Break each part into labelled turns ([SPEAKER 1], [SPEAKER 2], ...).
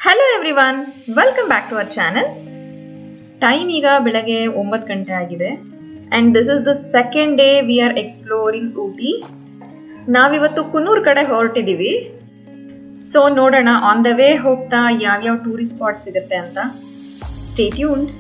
[SPEAKER 1] Hello everyone, welcome back to our channel. Time ಈಗ ಬೆಳಗ್ಗೆ 9 ಗಂಟೆ ಆಗಿದೆ and this is the second day we are exploring Ooty. ನಾವಿವತ್ತು ಕುನ್ನೂರ್ ಕಡೆ ಹೊರಟಿದೀವಿ. So ನೋಡೋಣ on the way ಹೋಗ್ತಾ ಯಾವ ಟೂರಿಸ್ಟ್ ಸ್ಪಾಟ್ ಸಿಗುತ್ತೆ ಅಂತ. Stay tuned.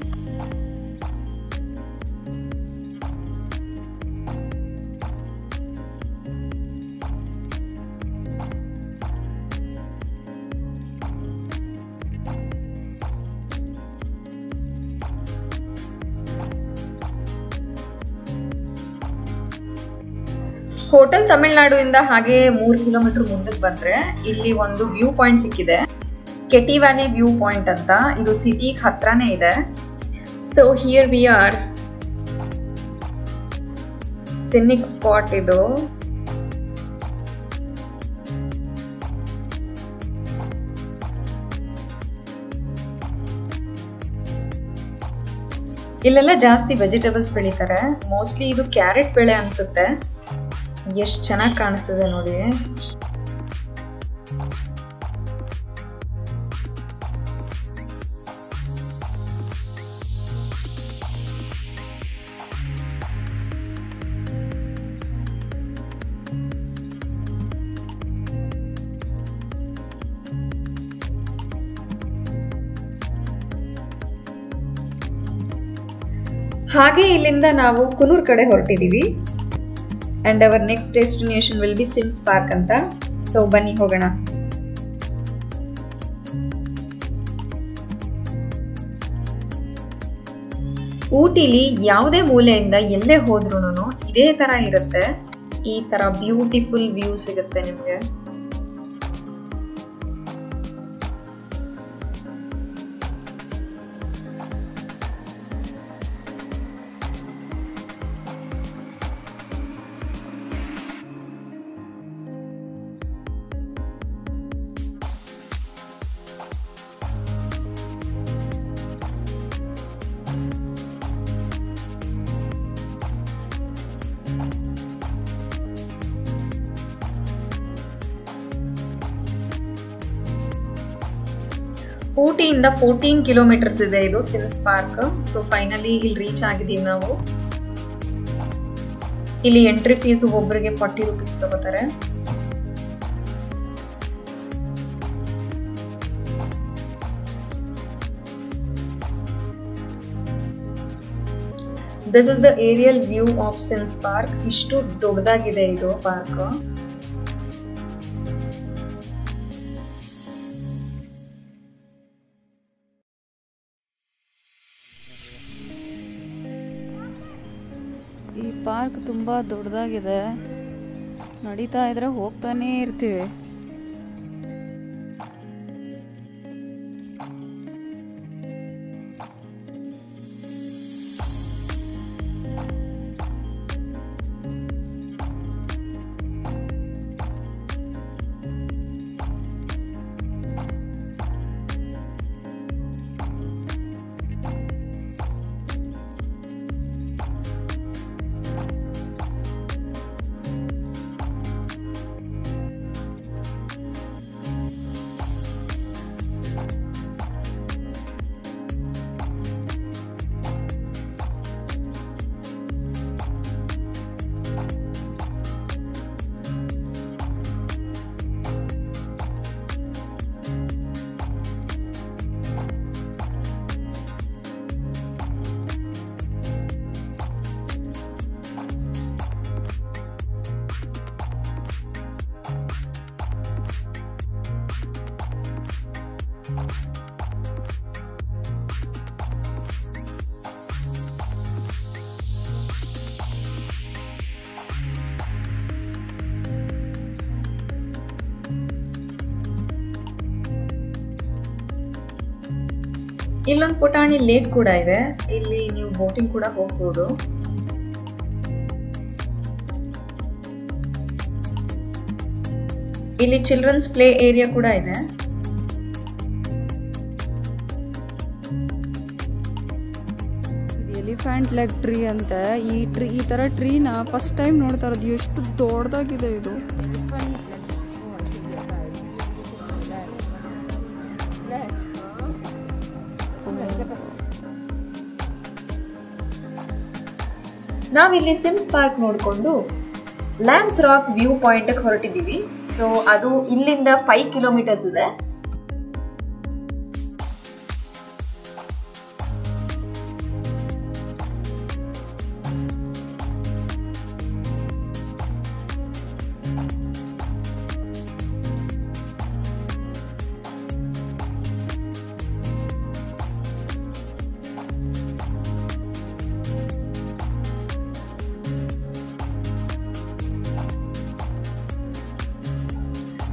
[SPEAKER 1] ಹೋಟೆಲ್ ತಮಿಳುನಾಡು ಇಂದ ಹಾಗೆ 3 ಕಿಲೋಮೀಟರ್ ಮುಂದಕ್ಕೆ ಬಂದ್ರೆ ಇಲ್ಲಿ ಒಂದು ವ್ಯೂ ಪಾಯಿಂಟ್ ಸಿಕ್ಕಿದೆ. ಕೆಟಿ ವ್ಯಾಲಿ ವ್ಯೂ ಪಾಯಿಂಟ್ ಅಂತ. ಇದು ಸಿಟಿಗೆ ಹತ್ರನೇ ಇದೆ. So here we are. Scenic spot ಇದು. ಇಲ್ಲೆಲ್ಲ ಜಾಸ್ತಿ ವೆಜಿಟೇಬಲ್ಸ್ ಬೆಳೀತಾರೆ. ಮೋಸ್ಟ್ಲಿ ಇದು ಕ್ಯಾರೆಟ್ ಬೆಳೆ ಅನ್ಸುತ್ತೆ. ಎಷ್ಟು ಚೆನ್ನಾಗಿ ಕಾಣಿಸ್ತಿದೆ ನೋಡಿ. ಹಾಗೆ ಇಲ್ಲಿಂದ ನಾವು ಕುನ್ನೂರ್ ಕಡೆ ಹೊರಟಿದೀವಿ. And our next destination will be Sims Park ಅಂತ. So ಬನ್ನಿ ಹೋಗೋಣ. ಊಟಿಲಿ ಯಾವುದೇ ಮೂಲೆಯಿಂದ ಎಲ್ಲೇ ಹೋದ್ರೂನು ಇದೇ ತರ ಇರುತ್ತೆ. ಈ ತರ ಬ್ಯೂಟಿಫುಲ್ ವ್ಯೂ ಸಿಗುತ್ತೆ ನಿಮಗೆ. ಊಟಿಯಿಂದ 14 ಕಿಲೋಮೀಟರ್ಸ್ ಇದೆ ಇದು ಸಿಮ್ಸ್ ಪಾರ್ಕ್. ಸೊ ಫೈನಲಿ ಇಲ್ಲಿ ರೀಚ್ ಆಗಿದ್ದೀವಿ ನಾವು. ಇಲ್ಲಿ ಎಂಟ್ರಿ ಫೀಸ್ ಒಬ್ಬರಿಗೆ 40 ರೂಪೀಸ್ ತಗೋತಾರೆ. This is the aerial view of Sims Park. ಇಷ್ಟು ದೊಡ್ಡದಾಗಿದೆ ಇದು ಪಾರ್ಕ್.
[SPEAKER 2] ಈ ಪಾರ್ಕ್ ತುಂಬ ದೊಡ್ಡದಾಗಿದೆ. ನಡೀತಾ ಇದ್ರೆ ಹೋಗ್ತಾನೇ ಇರ್ತೀವಿ.
[SPEAKER 1] ಇಲ್ಲೊಂದು ಪುಟಾಣಿ ಲೇಕ್ ಕೂಡ ಇದೆ. ಇಲ್ಲಿ ನೀವು ಬೋಟಿಂಗ್ ಕೂಡ ಹೋಗ್ಬೋದು. ಇಲ್ಲಿ ಚಿಲ್ಡ್ರನ್ಸ್ ಪ್ಲೇ ಏರಿಯಾ ಕೂಡ ಇದೆ.
[SPEAKER 2] ಎಲಿಫೆಂಟ್ ಲೆಗ್ ಟ್ರೀ ಅಂತ. ಈ ತರ ಟ್ರೀನ ಫಸ್ಟ್ ಟೈಮ್ ನೋಡ್ತಾ ಇರೋದು. ಎಷ್ಟು ದೊಡ್ಡದಾಗಿದೆ ಇದು.
[SPEAKER 1] ನಾವಿಲ್ಲಿ ಸಿಮ್ಸ್ ಪಾರ್ಕ್ ನೋಡಿಕೊಂಡು ಲ್ಯಾಂಬ್ಸ್ ರಾಕ್ ವ್ಯೂ ಪಾಯಿಂಟ್ ಹೊರಟಿದ್ದೀವಿ. ಸೊ ಅದು ಇಲ್ಲಿಂದ 5 ಕಿಲೋಮೀಟರ್ಸ್ ಇದೆ.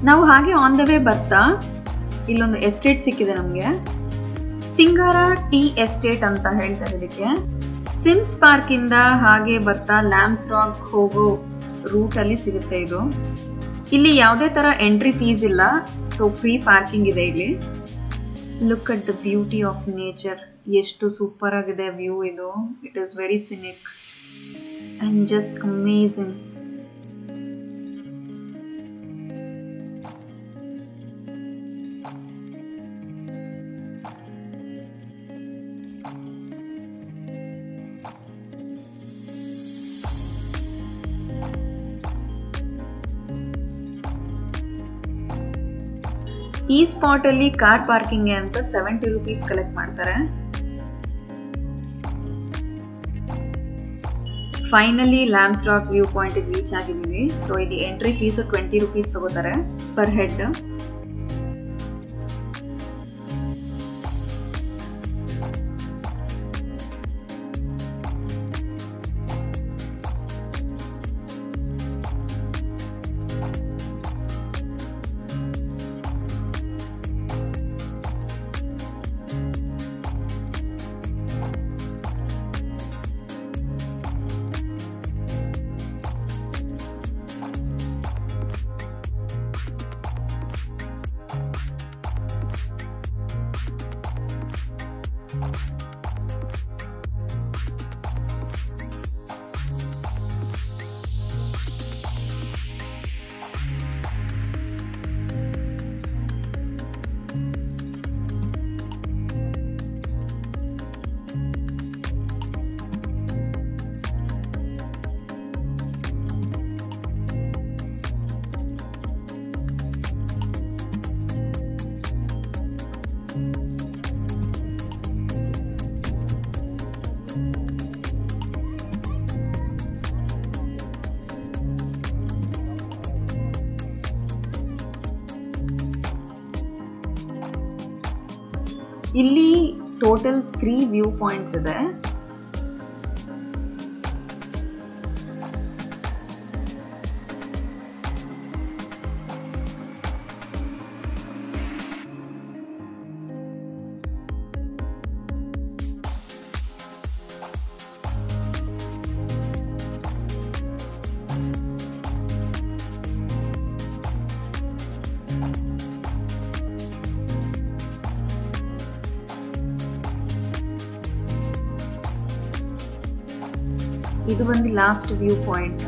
[SPEAKER 1] ನಾವು ಹಾಗೆ ಆನ್ ದ ವೇ ಬರ್ತಾ ಇಲ್ಲೊಂದು ಎಸ್ಟೇಟ್ ಸಿಕ್ಕಿದೆ ನಮಗೆ. ಸಿಂಗಾರ ಟೀ ಎಸ್ಟೇಟ್ ಅಂತ ಹೇಳ್ತಾರೆ ಇದಕ್ಕೆ. ಸಿಮ್ಸ್ ಪಾರ್ಕ್ ಇಂದ ಹಾಗೆ ಬರ್ತಾ ಲ್ಯಾಂಬ್ಸ್ ರಾಕ್ ಹೋಗೋ ರೂಟ್ ಅಲ್ಲಿ ಸಿಗುತ್ತೆ ಇದು. ಇಲ್ಲಿ ಯಾವುದೇ ತರ ಎಂಟ್ರಿ ಫೀಸ್ ಇಲ್ಲ, ಸೊ ಫ್ರೀ ಪಾರ್ಕಿಂಗ್ ಇದೆ ಇಲ್ಲಿ. Look at the beauty of nature. ಎಷ್ಟು ಸೂಪರ್ ಆಗಿದೆ ವ್ಯೂ ಇದು. It is very scenic and just amazing. ಈ ಸ್ಪಾಟ್ ಅಲ್ಲಿ ಕಾರ್ ಪಾರ್ಕಿಂಗ್ ಅಂತ 70 ರೂಪೀಸ್ ಕಲೆಕ್ಟ್ ಮಾಡ್ತಾರೆ. Finally lambs rock view point reach ಆಗಿದ್ದೀವಿ. ಸೊ ಇಲ್ಲಿ ಎಂಟ್ರಿ ಫೀಸ್ 20 ರೂಪೀಸ್ ತಗೋತಾರೆ ಪರ್ ಹೆಡ್. ಇಲ್ಲಿ ಟೋಟಲ್ 3 ವ್ಯೂ ಪಾಯಿಂಟ್ಸ್ ಇದೆ. ಇದು ಒಂದು last view point.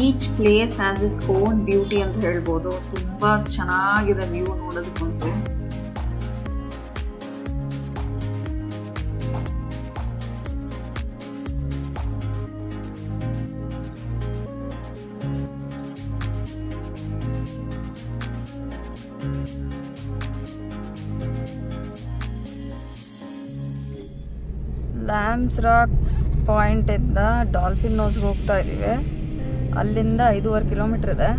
[SPEAKER 1] Each place has is own beauty ಅಂತ ಹೇಳ್ಬೋದು. ತುಂಬಾ ಚೆನ್ನಾಗಿದೆ ವ್ಯೂ ನೋಡೋದಕ್ಕಂತೂ.
[SPEAKER 2] ಲ್ಯಾಂಬ್ಸ್ ರಾಕ್ ಪಾಯಿಂಟ್ ಇಂದ ಡಾಲ್ಫಿನ್ ನೋಸ್ಗೆ ಹೋಗ್ತಾ ಇದೀವಿ. ಅಲ್ಲಿಂದ 5.5 ಕಿಲೋಮೀಟರ್ ಇದೆ.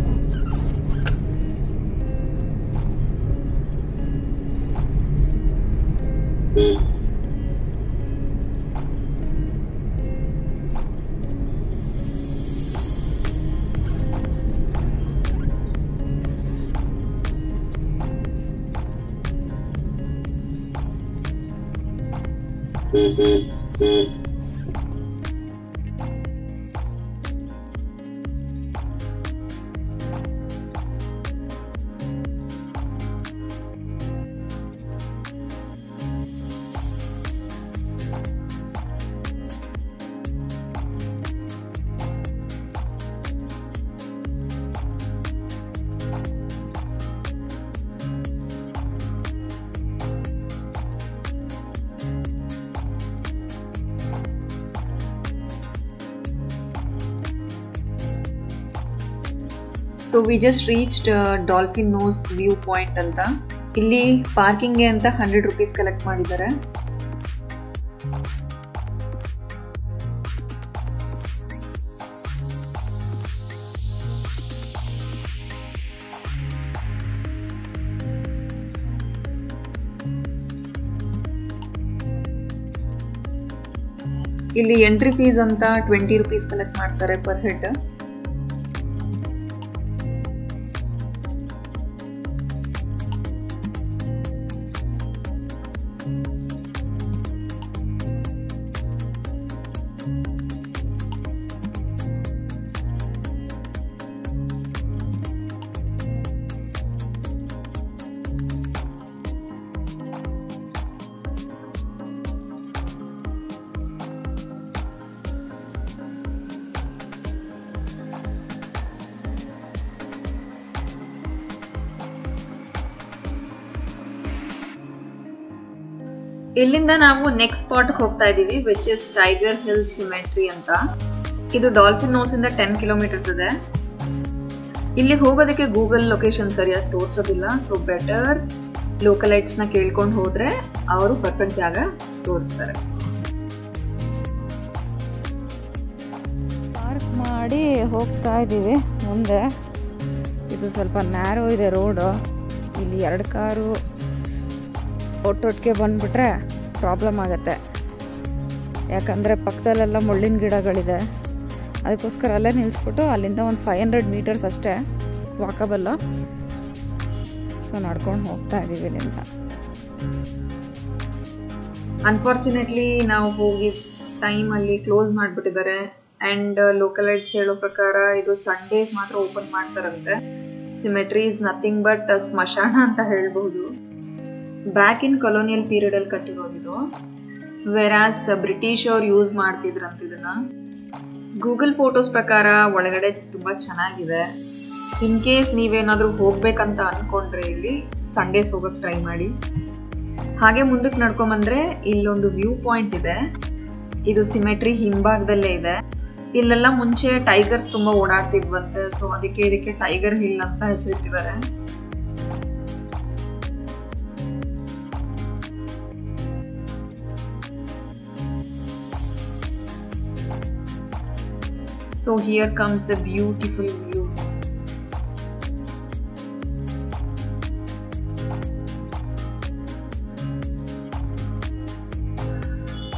[SPEAKER 1] So we just reached Dolphin Nose view point ಅಂತ. ಇಲ್ಲಿ ಪಾರ್ಕಿಂಗ್ಗೆ ಅಂತ 100 ರೂಪೀಸ್ ಕಲೆಕ್ಟ್ ಮಾಡಿದ್ದಾರೆ. ಇಲ್ಲಿ ಎಂಟ್ರಿ ಫೀಸ್ ಅಂತ 20 ರೂಪೀಸ್ ಕಲೆಕ್ಟ್ ಮಾಡ್ತಾರೆ ಪರ್ ಹೆಡ್. ಇಲ್ಲಿಂದ ನಾವು ನೆಕ್ಸ್ಟ್ ಸ್ಪಾಟ್ಗೆ ಹೋಗ್ತಾ ಇದೀವಿ, which is tiger hill symmetry ಅಂತ. ಇದು ಡಾಲ್ಫಿನ್ ನೋಸ್ ಇಂದ 10 ಕಿಲೋಮೀಟರ್ಸ್ ಇದೆ. ಇಲ್ಲಿ ಹೋಗೋದಕ್ಕೆ ಗೂಗಲ್ ಲೊಕೇಶನ್ ಸರಿಯಾಗಿ ತೋರಿಸೋದಿಲ್ಲ. ಸೊ ಬೆಟರ್ ಲೋಕಲೈಟ್ಸ್ ನ ಕೇಳ್ಕೊಂಡು ಹೋದ್ರೆ ಅವರು ಪರ್ಫೆಕ್ಟ್ ಜಾಗ ತೋರಿಸ್ತಾರೆ.
[SPEAKER 2] ಪಾರ್ಕ್ ಮಾಡಿ ಹೋಗ್ತಾ ಇದೀವಿ ಮುಂದೆ. ಇದು ಸ್ವಲ್ಪ ನ್ಯಾರೋ ಇದೆ ರೋಡು. ಇಲ್ಲಿ 2 ಕಾರು ಒಟ್ಟೊಟ್ಟಿಗೆ ಬಂದ್ಬಿಟ್ರೆ ಪ್ರಾಬ್ಲಮ್ ಆಗುತ್ತೆ. ಯಾಕಂದರೆ ಪಕ್ಕದಲ್ಲೆಲ್ಲ ಮುಳ್ಳಿನ ಗಿಡಗಳಿದೆ. ಅದಕ್ಕೋಸ್ಕರ ಅಲ್ಲೇ ನಿಲ್ಲಿಸ್ಬಿಟ್ಟು ಅಲ್ಲಿಂದ ಒಂದು 500 ಮೀಟರ್ಸ್ ಅಷ್ಟೇ ವಾಕಬಲ್ಲು. ಸೊ ನಡ್ಕೊಂಡು ಹೋಗ್ತಾ ಇದ್ದೀವಿ ಇಲ್ಲಿಂದ.
[SPEAKER 1] ಅನ್ಫಾರ್ಚುನೇಟ್ಲಿ ನಾವು ಹೋಗಿದ್ದ ಟೈಮಲ್ಲಿ ಕ್ಲೋಸ್ ಮಾಡಿಬಿಟ್ಟಿದ್ದಾರೆ. ಆ್ಯಂಡ್ ಲೋಕಲೈಟ್ಸ್ ಹೇಳೋ ಪ್ರಕಾರ ಇದು ಸಂಡೇಸ್ ಮಾತ್ರ ಓಪನ್ ಮಾಡ್ತಾರಂತೆ. ಸಿಮೆಟ್ರಿ ಇಸ್ ನಥಿಂಗ್ ಬಟ್ ಸ್ಮಶಾನ ಅಂತ ಹೇಳ್ಬಹುದು. ಬ್ಯಾಕ್ ಇನ್ ಕೊಲೋನಿಯಲ್ ಪೀರಿಯಡ್ ಅಲ್ಲಿ ಕಟ್ಟಿರೋದಿದು. ವೆರಾಸ್ ಬ್ರಿಟಿಷ್ ಅವ್ರು ಯೂಸ್ ಮಾಡ್ತಿದ್ರಂತ ಇದನ್ನ. ಗೂಗಲ್ ಫೋಟೋಸ್ ಪ್ರಕಾರ ಒಳಗಡೆ ತುಂಬಾ ಚೆನ್ನಾಗಿದೆ. ಇನ್ ಕೇಸ್ ನೀವೇನಾದ್ರೂ ಹೋಗ್ಬೇಕಂತ ಅನ್ಕೊಂಡ್ರೆ ಇಲ್ಲಿ ಸಂಡೇಸ್ ಹೋಗಕ್ ಟ್ರೈ ಮಾಡಿ. ಹಾಗೆ ಮುಂದಕ್ಕೆ ನಡ್ಕೊಂಬಂದ್ರೆ ಇಲ್ಲೊಂದು ವ್ಯೂ ಪಾಯಿಂಟ್ ಇದೆ. ಇದು ಸಿಮೆಟ್ರಿ ಹಿಂಭಾಗದಲ್ಲೇ ಇದೆ. ಇಲ್ಲೆಲ್ಲ ಮುಂಚೆ ಟೈಗರ್ಸ್ ತುಂಬಾ ಓಡಾಡ್ತಿದ್ವಂತೆ. ಸೊ ಅದಕ್ಕೆ ಇದಕ್ಕೆ ಟೈಗರ್ ಹಿಲ್ ಅಂತ ಹೆಸರಿಟ್ಟಿದ್ದಾರೆ. So here comes the beautiful view.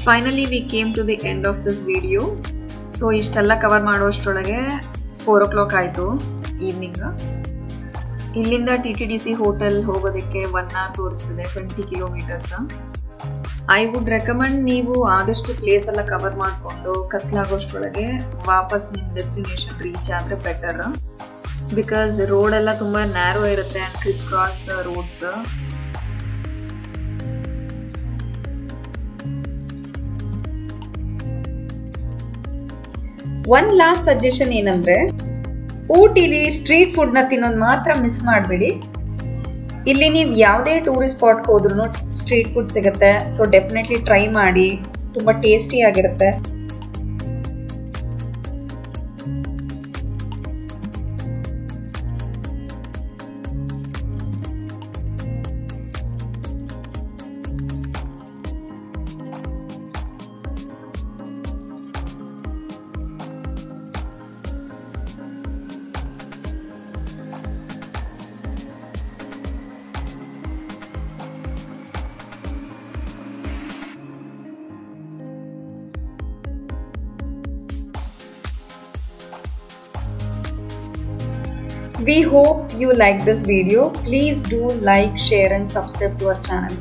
[SPEAKER 1] Finally we came to the end of this video. So ಇಷ್ಟೆಲ್ಲ ಕವರ್ ಮಾಡೋಷ್ಟರೊಳಗೆ 4 o'clock ಆಯಿತು ಈವ್ನಿಂಗ್. ಇಲ್ಲಿಂದ TTDC ಹೋಟೆಲ್ ಹೋಗೋದಕ್ಕೆ 1 hour ತೋರಿಸ್ತಿದೆ, 20 ಕಿಲೋಮೀಟರ್ಸ್. ಐ ವುಡ್ ರೆಕಮೆಂಡ್ ನೀವು ಆದಷ್ಟು ಪ್ಲೇಸ್ ಎಲ್ಲ ಕವರ್ ಮಾಡಿಕೊಂಡು ಕತ್ಲಾಗೋಷ್ಟರೊಳಗೆ ವಾಪಸ್ ನಿಮ್ಮ ಡೆಸ್ಟಿನೇಷನ್ ರೀಚ್ ಆದರೆ ಬೆಟರ್. ಬಿಕಾಸ್ ರೋಡ್ ಎಲ್ಲ ತುಂಬ ನ್ಯಾರೋ ಇರುತ್ತೆ and criss cross roads. One last suggestion ಏನಂದ್ರೆ, ಊಟಿಲಿ ಸ್ಟ್ರೀಟ್ ಫುಡ್ನ ತಿನ್ನೋದು ಮಾತ್ರ ಮಿಸ್ ಮಾಡಬೇಡಿ. ಇಲ್ಲಿ ನೀವು ಯಾವುದೇ ಟೂರಿಸ್ಟ್ ಸ್ಪಾಟ್ಗೆ ಹೋದ್ರೂ ಸ್ಟ್ರೀಟ್ ಫುಡ್ ಸಿಗುತ್ತೆ. ಸೊ ಡೆಫಿನೆಟ್ಲಿ ಟ್ರೈ ಮಾಡಿ, ತುಂಬ ಟೇಸ್ಟಿ ಆಗಿರುತ್ತೆ. We hope you like this video. Please do like, share and subscribe to our channel.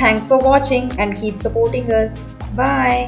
[SPEAKER 1] Thanks for watching and keep supporting us. Bye.